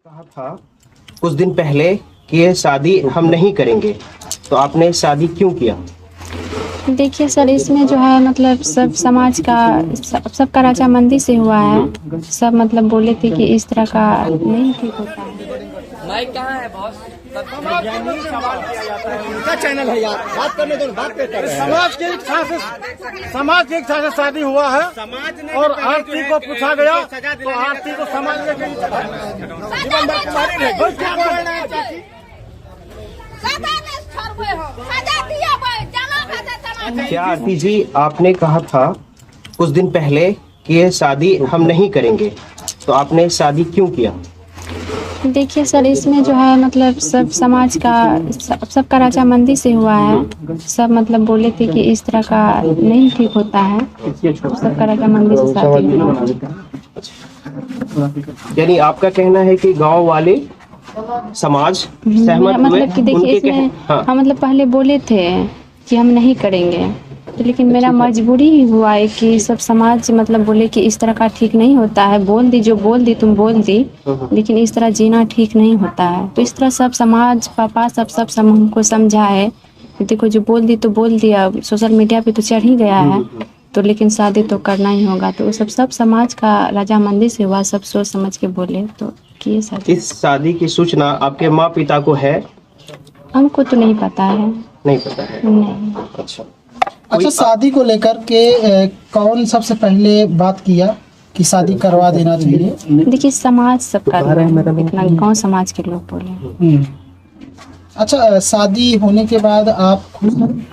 कहा था कुछ दिन पहले कि ये शादी हम नहीं करेंगे, तो आपने शादी क्यों किया? देखिए सर, इसमें जो है मतलब सब समाज का सबका रजामंदी से हुआ है। सब मतलब बोले थे कि इस तरह का नहीं ठीक होता है। माइक कहाँ है बॉस? सवाल किया जाता है, उनका चैनल है यार, बात करने दो, बात करते हैं। समाज की इच्छा से शादी हुआ है और आरती को पूछा गया तो आरती को समाज लेके ही चला। जीवन भर तुम्हारी रहेगी। क्या बोलना है चाची? क्या आरती जी, आपने कहा था कुछ दिन पहले कि ये शादी हम नहीं करेंगे, तो आपने शादी क्यों किया? देखिए सर, इसमें जो है मतलब सब समाज का सबका रजामंदी से हुआ है। सब मतलब बोले थे कि इस तरह का नहीं ठीक होता है। सबका रजामंदी से शादी हुआ। यानी आपका कहना है कि गांव वाले समाज सहमत हुए? मतलब कि देखिए इसमें हम मतलब पहले बोले थे कि हम नहीं करेंगे, तो लेकिन मेरा मजबूरी ही हुआ है कि सब समाज मतलब बोले कि इस तरह का ठीक नहीं होता है। बोल दी जो बोल दी, तुम बोल दी, लेकिन इस तरह जीना ठीक नहीं होता है। तो इस तरह सब समाज पापा सब हमको समझा है। देखो जो बोल दी तो बोल दिया, सोशल मीडिया पे तो चढ़ ही गया है, तो लेकिन शादी तो करना ही होगा। तो सब समाज का रजामंदी से हुआ, सब सोच समझ के बोले तो किए शादी। इस शादी की सूचना आपके माँ पिता को है? हमको तो नहीं पता है। नहीं पता है? नहीं। अच्छा, शादी को लेकर के कौन सबसे पहले बात किया कि शादी करवा देना चाहिए? देखिए समाज सबका इतना गांव समाज के लोग बोले। अच्छा, शादी होने के बाद आप खुश हैं?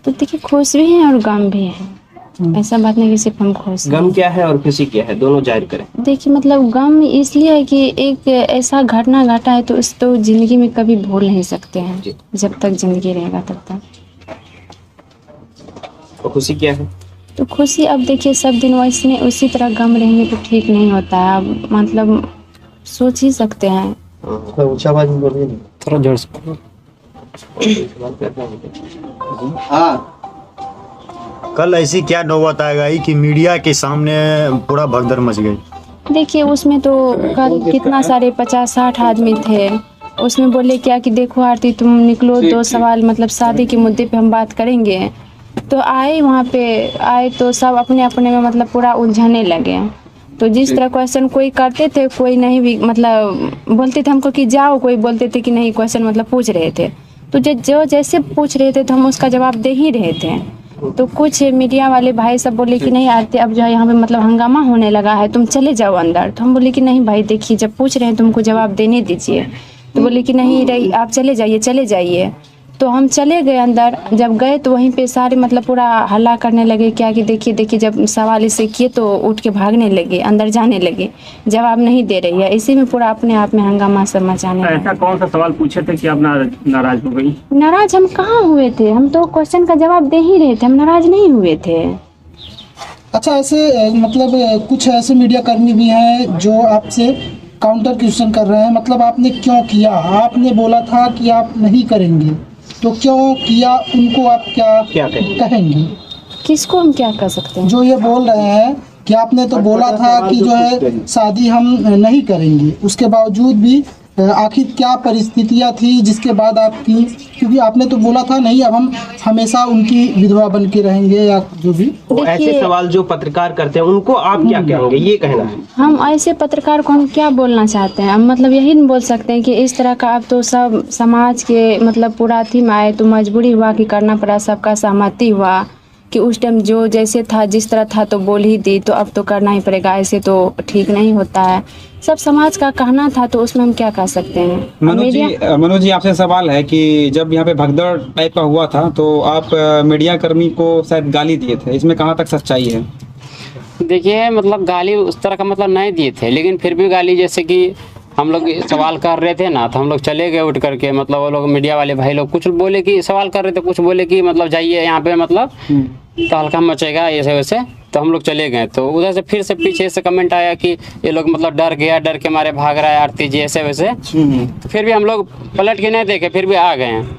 तो देखिए खुश भी हैं और गम भी है। ऐसा बात नहीं कि सिर्फ हम खुश हैं। गम क्या है और खुशी क्या है, दोनों जाहिर करें। देखिए मतलब गम इसलिए है कि एक ऐसा घटना घटा है तो उस तो जिंदगी में कभी भूल नहीं सकते हैं। जब तक जिंदगी रहेगा तब तक। और खुशी क्या है? तो खुशी अब देखिए सब दिन वैसे उसी तरह गम रहेंगे तो ठीक नहीं होता है। अब मतलब सोच ही सकते हैं। ऊंचा आवाज में बोलिए ना, थोड़ा जोर से। हाँ, कल ऐसी क्या नौबत आ गई कि मीडिया के सामने पूरा भगदड़ मच गई। देखिए उसमें तो कल कितना सारे 50-60 आदमी थे। उसमें बोले क्या कि देखो आरती तुम निकलो, 2 सवाल मतलब शादी के मुद्दे पे हम बात करेंगे। तो आए वहाँ पे आए तो सब अपने अपने में मतलब पूरा उलझने लगे। तो जिस तरह क्वेश्चन कोई करते थे, कोई नहीं भी मतलब बोलते थे हमको कि जाओ, कोई बोलते थे कि नहीं, क्वेश्चन मतलब पूछ रहे थे। तो जो जैसे पूछ रहे थे तो हम उसका जवाब दे ही रहे थे। तो कुछ मीडिया वाले भाई सब बोले कि नहीं आरती अब जो है यहाँ पे मतलब हंगामा होने लगा है, तुम चले जाओ अंदर। तो हम बोले कि नहीं भाई देखिए जब पूछ रहे हैं तुमको जवाब देने दीजिए। तो बोले कि नहीं रही आप चले जाइए। तो हम चले गए अंदर। जब गए तो वहीं पे सारे मतलब पूरा हल्ला करने लगे क्या कि देखिए जब सवाल इसे किए तो उठ के भागने लगे, अंदर जाने लगे, जवाब नहीं दे रही है। इसी में पूरा अपने आप में हंगामा सब मचाने लगे। ऐसा कौन सा सवाल पूछे थे कि आप नाराज हो गई? नाराज हम कहाँ हुए थे, हम तो क्वेश्चन का जवाब दे ही रहे थे, हम नाराज नहीं हुए थे। अच्छा, ऐसे मतलब कुछ ऐसे मीडिया कर्मी भी हैं जो आपसे काउंटर क्वेश्चन कर रहे हैं, मतलब आपने क्यों किया? आपने बोला था कि आप नहीं करेंगे, तो क्यों किया? उनको आप क्या कहेंगे? किसको हम क्या कर सकते हैं? जो ये बोल रहे हैं कि आपने तो बोला था कि जो है शादी हम नहीं करेंगे, उसके बावजूद भी आखिर क्या परिस्थितियां थी जिसके बाद आपकी, क्योंकि आपने तो बोला था नहीं अब हम हमेशा उनकी विधवा बन के रहेंगे या जो भी। तो ऐसे सवाल जो पत्रकार करते हैं उनको आप क्या कहेंगे, ये कहना है? हम ऐसे पत्रकार को हम क्या बोलना चाहते हैं? हम मतलब यही बोल सकते हैं कि इस तरह का अब तो सब समाज के मतलब पूरा थी में आए तो मजबूरी हुआ कि करना पड़ा, सबका सहमति हुआ कि उस टाइम जो जैसे था जिस तरह था तो बोल ही दी, तो अब तो करना ही पड़ेगा, ऐसे तो ठीक नहीं होता है। सब समाज का कहना था तो उसमें हम क्या कर सकते हैं? मनोज जी आपसे सवाल है कि जब यहाँ पे भगदड़ टाइप का हुआ था तो आप मीडिया कर्मी को शायद गाली दिए थे, इसमें कहाँ तक सच्चाई है? देखिए मतलब गाली उस तरह का मतलब नहीं दिए थे, लेकिन फिर भी गाली जैसे कि हम लोग सवाल कर रहे थे ना, तो हम लोग चले गए उठ करके। मतलब वो लोग मीडिया वाले भाई लोग कुछ बोले कि सवाल कर रहे थे, कुछ बोले कि मतलब जाइए यहाँ पे मतलब तो हल्का मचेगा ऐसे वैसे, तो हम लोग चले गए। तो उधर से फिर से पीछे से कमेंट आया कि ये लोग मतलब डर के मारे भाग रहा है आरती जी ऐसे वैसे। तो फिर भी हम लोग पलट के नहीं देखे, फिर भी आ गए हैं।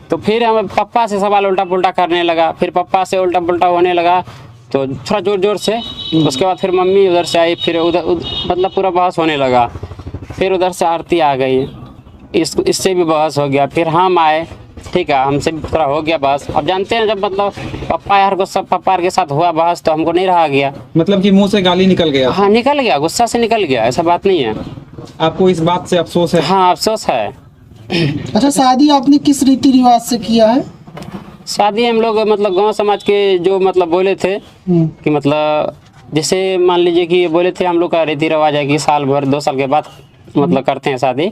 तो फिर हम पापा से सवाल उल्टा पुल्टा करने लगा, फिर पापा से उल्टा पुल्टा होने लगा तो थोड़ा जोर जोर से। उसके बाद फिर मम्मी उधर से आई, फिर उधर मतलब पूरा बहस होने लगा। फिर उधर से आरती आ गई, इससे भी बहस हो गया। फिर हम आए, ठीक है, हमसे भी थोड़ा हो गया बहस। अब जानते हैं जब मतलब पप्पा यार को सब पप्पा के साथ हुआ बहस तो हमको नहीं रहा गया। मतलब कि मुंह से गाली निकल गया? हाँ निकल गया, गुस्सा से निकल गया, ऐसा बात नहीं है। आपको इस बात से अफसोस है? हाँ अफसोस है। अच्छा, शादी आपने किस रीति रिवाज से किया है? शादी हम लोग मतलब गांव समाज के जो मतलब बोले थे कि मतलब जैसे मान लीजिए कि बोले थे हम लोग का रीति रिवाज है कि साल भर 2 साल के बाद मतलब करते हैं शादी।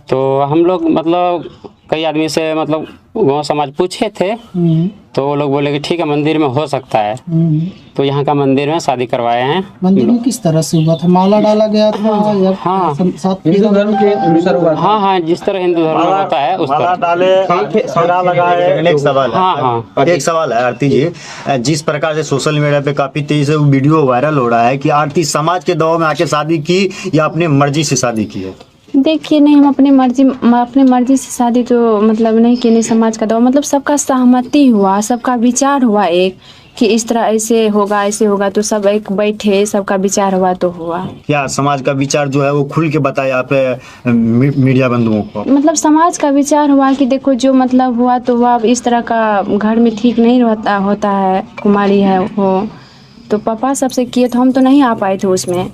तो हम लोग मतलब कई आदमी से मतलब गांव समाज पूछे थे तो वो लोग बोले कि ठीक है मंदिर में हो सकता है। तो यहाँ का मंदिर में शादी करवाए हैं। मंदिर में किस तरह से हुआ था? माला डाला गया था या हाँ हिंदू धर्म के अनुसार हुआ था? हाँ जिस तरह हिंदू धर्म में होता है उस माला तरह। डाले, फेरा लगाए। एक सवाल है, हाँ एक सवाल है आरती जी, जिस प्रकार से सोशल मीडिया पे काफी तेजी से वीडियो वायरल हो रहा है कि आरती समाज के दबाव में आके शादी की या अपने मर्जी से शादी की है? देखिए नहीं, हम अपनी मर्जी से शादी तो मतलब नहीं की, नहीं समाज का दबाव, मतलब सबका सहमति हुआ, सबका विचार हुआ एक कि इस तरह ऐसे होगा तो सब एक बैठे, सबका विचार हुआ तो हुआ। क्या समाज का विचार जो है वो खुल के बताया आप मीडिया बंधुओं को? मतलब समाज का विचार हुआ कि देखो जो मतलब हुआ तो हुआ, अब इस तरह का घर में ठीक नहीं होता है, कुमारी है वो, तो पापा सबसे किए तो हम तो नहीं आ पाए थे उसमें,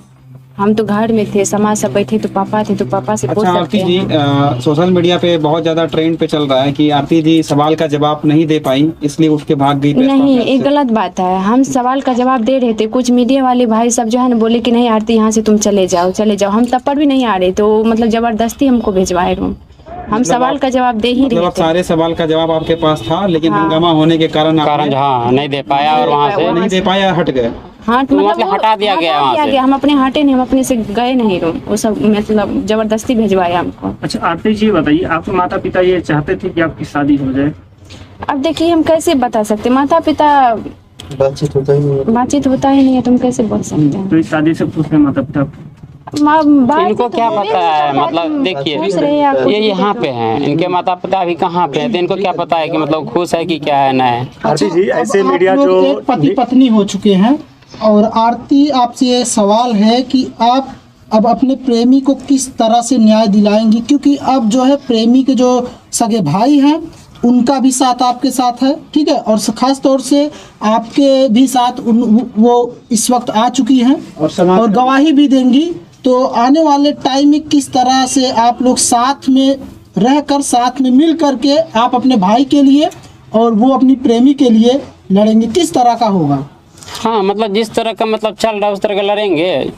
हम तो घर में थे, समाज सब बैठे तो पापा थे, तो पापा से पूछ अच्छा सकते आरती जी, हैं। सोशल मीडिया पे बहुत ज्यादा ट्रेंड पे चल रहा है कि आरती जी सवाल का जवाब नहीं दे पाई इसलिए उठ के भाग गई। नहीं, एक गलत बात है, हम सवाल का जवाब दे रहे थे, कुछ मीडिया वाले भाई सब जो है ना बोले कि नहीं आरती यहाँ से तुम चले जाओ, हम तब पर भी नहीं आ रहे, तो मतलब जबरदस्ती हमको भिजवाए रूम, हम सवाल का जवाब दे ही रहे थे। सारे सवाल का जवाब आपके पास था लेकिन हंगामा होने के कारण हाँ नहीं दे पाया और वहाँ से नहीं दे पाया, हट गए। हाँ मतलब वो हटा दिया गया वहाँ से। हम अपने हटे नहीं, हम अपने से गए नहीं रूम, वो सब मतलब जबरदस्ती भिजवाया हमको। अच्छा आरती जी बताइए, आपके माता पिता ये चाहते थे कि आपकी शादी हो जाए? अब देखिए हम कैसे बता सकते, माता पिता बातचीत होता ही नहीं है, तुम कैसे बोल सकते हैं? तो इस शादी से खुश है माता पिता? इनको क्या पता है, मतलब देखिए ये यहाँ पे हैं, इनके माता पिता अभी कहाँ पे हैं, तो इनको क्या पता है कि मतलब खुश है कि क्या है ना है। आरती जी ऐसे मीडिया आप लोग जो एक पति पत्नी हो चुके हैं और आरती आपसे ये सवाल है कि आप अब अपने प्रेमी को किस तरह से न्याय दिलाएंगी, क्योंकि अब जो है प्रेमी के जो सगे भाई हैं उनका भी साथ आपके साथ है, ठीक है, और खास तौर से आपके भी साथ वो इस वक्त आ चुकी हैं और गवाही भी देंगी। तो आने वाले टाइम में किस तरह से आप लोग साथ में रहकर, साथ में मिल करके आप अपने भाई के लिए और वो अपनी प्रेमी के लिए लड़ेंगे, किस तरह का होगा? हाँ मतलब जिस तरह का मतलब चल रहा है उस तरह का लड़ेंगे,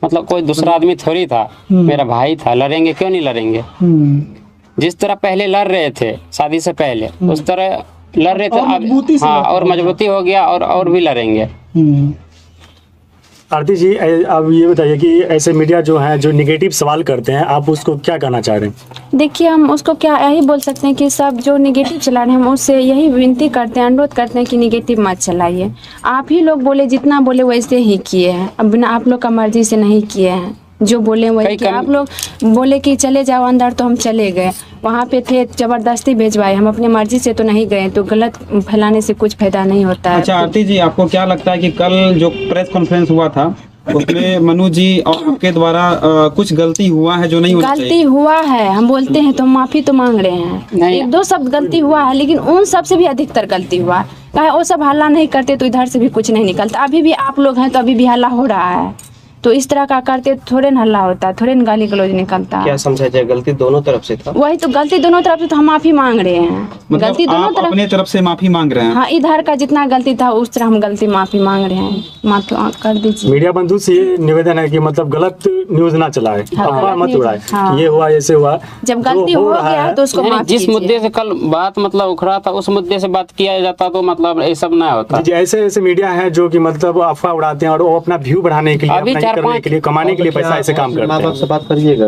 मतलब कोई दूसरा आदमी थोड़ी था, मेरा भाई था, लड़ेंगे क्यों नहीं लड़ेंगे। जिस तरह पहले लड़ रहे थे शादी से पहले उस तरह लड़ रहे थे अब, हाँ और मजबूती हो गया और भी लड़ेंगे। आरती जी अब ये बताइए कि ऐसे मीडिया जो है जो निगेटिव सवाल करते हैं आप उसको क्या कहना चाह रहे हैं? देखिए हम उसको क्या यही बोल सकते हैं कि सब जो निगेटिव चला रहे हैं हम उससे यही विनती करते हैं, अनुरोध करते हैं कि निगेटिव मत चलाइए। आप ही लोग बोले, जितना बोले वैसे ही किए हैं, अब बिना आप लोग का मर्जी से नहीं किए हैं, जो बोले वही किए। आप लोग बोले कि चले जाओ अंदर तो हम चले गए, वहाँ पे थे जबरदस्ती भेजवाए, हम अपने मर्जी से तो नहीं गए, तो गलत फैलाने से कुछ फायदा नहीं होता है। अच्छा आरती जी आपको क्या लगता है कि कल जो प्रेस कॉन्फ्रेंस हुआ था उसमें मनु जी और आपके द्वारा कुछ गलती हुआ है जो नहीं होना चाहिए? गलती हुआ है, हम बोलते हैं तो माफी तो मांग रहे हैं, एक दो शब्द गलती हुआ है लेकिन उन सब से भी अधिकतर गलती हुआ है। वो सब हल्ला नहीं करते तो इधर से भी कुछ नहीं निकलता। अभी भी आप लोग हैं तो अभी भी हल्ला हो रहा है, तो इस तरह का करते थोड़े न हल्ला होता, थोड़े न गाली गलौज निकलता। क्या समझा जाए, गलती दोनों तरफ से था? वही तो गलती दोनों तरफ से, तो हम माफी मांग रहे हैं। मतलब गलती दोनों आप अपने तरफ से माफी मांग रहे हैं? हाँ, इधर का जितना गलती था उस तरह हम गलती माफी मांग रहे हैं, माफी कर दीजिए। मीडिया बंधु से ये निवेदन है कि मतलब गलत न्यूज ना चलाए, अफवाह मत उड़ाए, ये हुआ ऐसे हुआ। जब गलती हो गया तो उसको माफ जिस मुद्दे से कल बात मतलब उखड़ा था उस मुद्दे से बात किया जाता तो मतलब ये सब ना होता। ऐसे ऐसे मीडिया है जो कि मतलब अफवाह उड़ाते हैं और वो अपना व्यू बढ़ाने के लिए, अपना करने के लिए, कमाने के लिए पैसा ऐसे काम करते हैं। माँ बाप से बात करिएगा,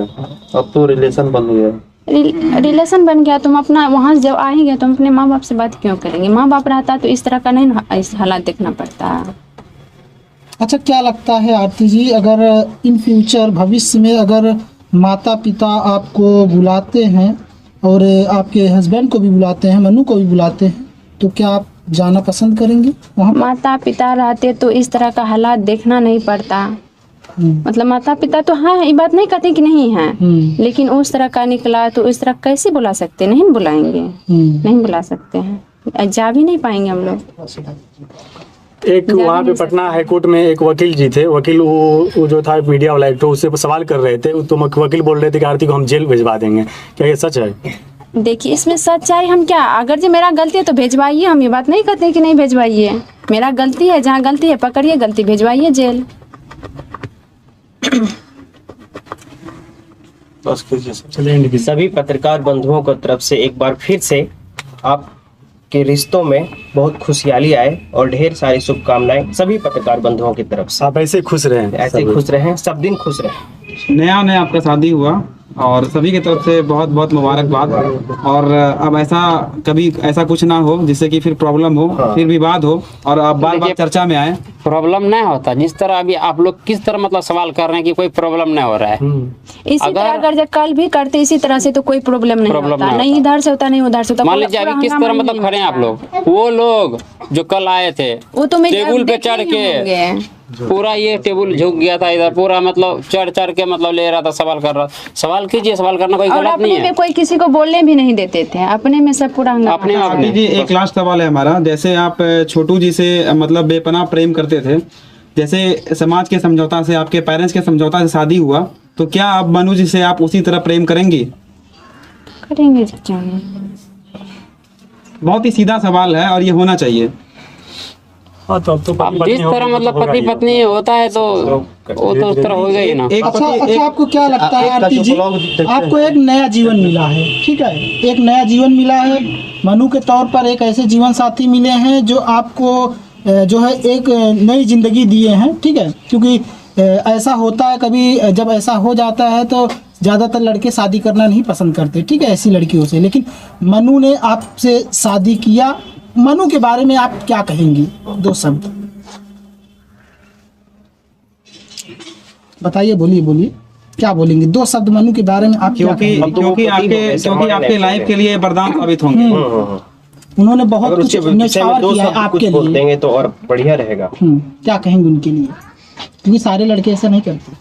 अब तो रिलेशन बन गया। रिलेशन बन गया, तुम अपना वहाँ जब आएंगे तो हम अपने माँ बाप से बात क्यों करेंगे? माँ बाप रहता तो इस तरह का नहीं इस हालात देखना पड़ता। अच्छा, क्या लगता है आरती जी, अगर इन फ्यूचर भविष्य में अगर माता पिता आपको बुलाते हैं और आपके हस्बैंड को भी बुलाते हैं, मनु को भी बुलाते हैं, तो क्या आप जाना पसंद करेंगे वहाँ? माता पिता रहते तो इस तरह का हालात देखना नहीं पड़ता, मतलब माता पिता तो हाँ, ये बात नहीं कहते कि नहीं है, लेकिन उस तरह का निकला तो इस तरह कैसे बुला सकते, नहीं बुलाएंगे, नहीं बुला सकते हैं, जा भी नहीं पाएंगे हम लोग। एक वहाँ पे पटना हाईकोर्ट में एक वकील जी थे, वकील वो जो था मीडिया वाला एक, तो उससे सवाल कर रहे थे, तो वकील बोल रहे थे कि आरती को हम जेल भिजवा देंगे, क्या ये सच है? देखिए इसमें सच्चाई हम क्या, अगर जो मेरा गलती है तो भेजवाइए, हम ये बात नहीं कहते कि नहीं भेजवाइए, मेरा गलती है, जहाँ गलती है पकड़िए गलती, भेजवाइए जेल। सभी पत्रकार बंधुओं की तरफ से एक बार फिर से आपके रिश्तों में बहुत खुशहाली आए और ढेर सारी शुभकामनाएं सभी पत्रकार बंधुओं की तरफ से। आप ऐसे खुश रहें, ऐसे खुश रहें, सब दिन खुश रहें। नया आपका शादी हुआ और सभी की तरफ से बहुत बहुत मुबारकबाद। और अब ऐसा कभी ऐसा कुछ ना हो जिससे कि फिर प्रॉब्लम हो, फिर विवाद हो और आप बार बार चर्चा में आए। प्रॉब्लम नहीं होता, जिस तरह अभी आप लोग किस तरह मतलब सवाल कर रहे हैं कि कोई प्रॉब्लम नहीं हो रहा है, इसी तरह अगर जब कल भी करते इसी तरह से तो कोई प्रॉब्लम नहीं होता, नहीं इधर से होता नहीं उधर से होता। मान लीजिए अभी किस तरह मतलब खड़े हैं आप लोग, वो लोग जो कल आए थे वो तो टेबल पे चढ़ के पूरा ये टेबल झुक गया था इधर, पूरा मतलब चढ़ के मतलब ले रहा था, सवाल कर रहा, सवाल कीजिए, सवाल करना कोई गलत नहीं है। कोई किसी को बोलने भी नहीं देते थे, अपने में सब पूरा अपने जी। एक लास्ट सवाल है हमारा, जैसे आप छोटू जी से मतलब बेपनाह प्रेम करते थे, जैसे समाज के समझौता से, आपके पेरेंट्स के समझौता से शादी हुआ, तो क्या आप मनु जी से आप उसी तरह प्रेम करेंगी? करेंगे। बहुत ही सीधा सवाल है और ये होना चाहिए। अब जिस तरह मतलब पति पत्नी होता है तो वो तो उस तरह होगा ही ना। अच्छा आपको क्या लगता है आरती जी, आपको एक नया जीवन मिला है, ठीक है, एक नया जीवन मिला है, मनु के तौर पर एक ऐसे जीवन साथी मिले हैं जो आपको जो है एक नई जिंदगी दिए हैं, ठीक है, क्योंकि ऐसा होता है कभी जब ऐसा हो जाता है तो ज़्यादातर लड़के शादी करना नहीं पसंद करते, ठीक है, ऐसी लड़कियों से, लेकिन मनु ने आपसे शादी किया, मनु के बारे में आप क्या कहेंगी, 2 शब्द बताइए, बोलिए क्या बोलेंगे, 2 शब्द मनु के बारे में आप क्या कहेंगे? क्योंकि आपके लाइफ के लिए वरदान साबित होंगे। उन्होंने बहुत कुछ न्यौछावर किया है आपके लिए, देंगे तो और बढ़िया रहेगा। क्या कहेंगे उनके लिए, क्योंकि सारे लड़के ऐसा नहीं करते।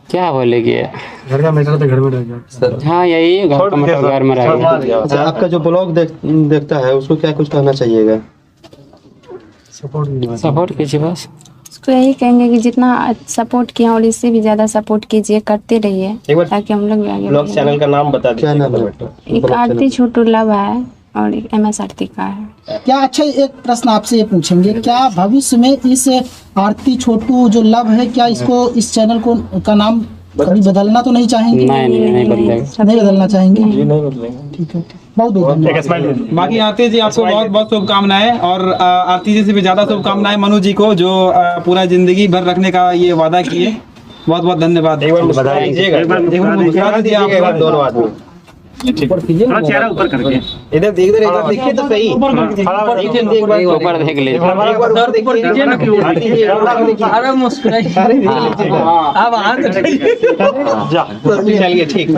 क्या बोलेगी, घर का मैटर तो घर में रह गया। हाँ यही है, घर का मतलब घर में रह गया। अच्छा, आपका जो ब्लॉग देखता है उसको क्या कुछ कहना चाहिएगा? सपोर्ट कीजिए बस, उसको यही कहेंगे कि जितना सपोर्ट किया और इससे भी ज्यादा सपोर्ट कीजिए, करते रहिए ताकि हम लोग भी आगे। ब्लॉग चैनल का नाम बता दीजिए। क्या नाम है? एक आरती छोटू लव है और एक MS आरती का है। क्या अच्छा एक प्रश्न आपसे ये पूछेंगे, क्या भविष्य में इस आरती छोटू जो लव है, क्या इसको इस चैनल को का नाम कभी बदलना तो नहीं चाहेंगे? नहीं बदलेगा, नहीं बदलना चाहेंगे जी, नहीं बदलेंगे। ठीक है, बहुत धन्यवाद। बाकी आरती जी आपको बहुत बहुत शुभकामनाएं और आरती जी से भी ज्यादा शुभकामनाएं मनु जी को जो पूरा जिंदगी भर रखने का ये वादा किए। बहुत बहुत धन्यवाद। बता दीजिएगा दोनों आदमी। थोड़ा चेहरा ऊपर करके इधर देखिए तो सही, ऊपर देख लीजिए। अरे मुस्कुराइए, चलिए ठीक।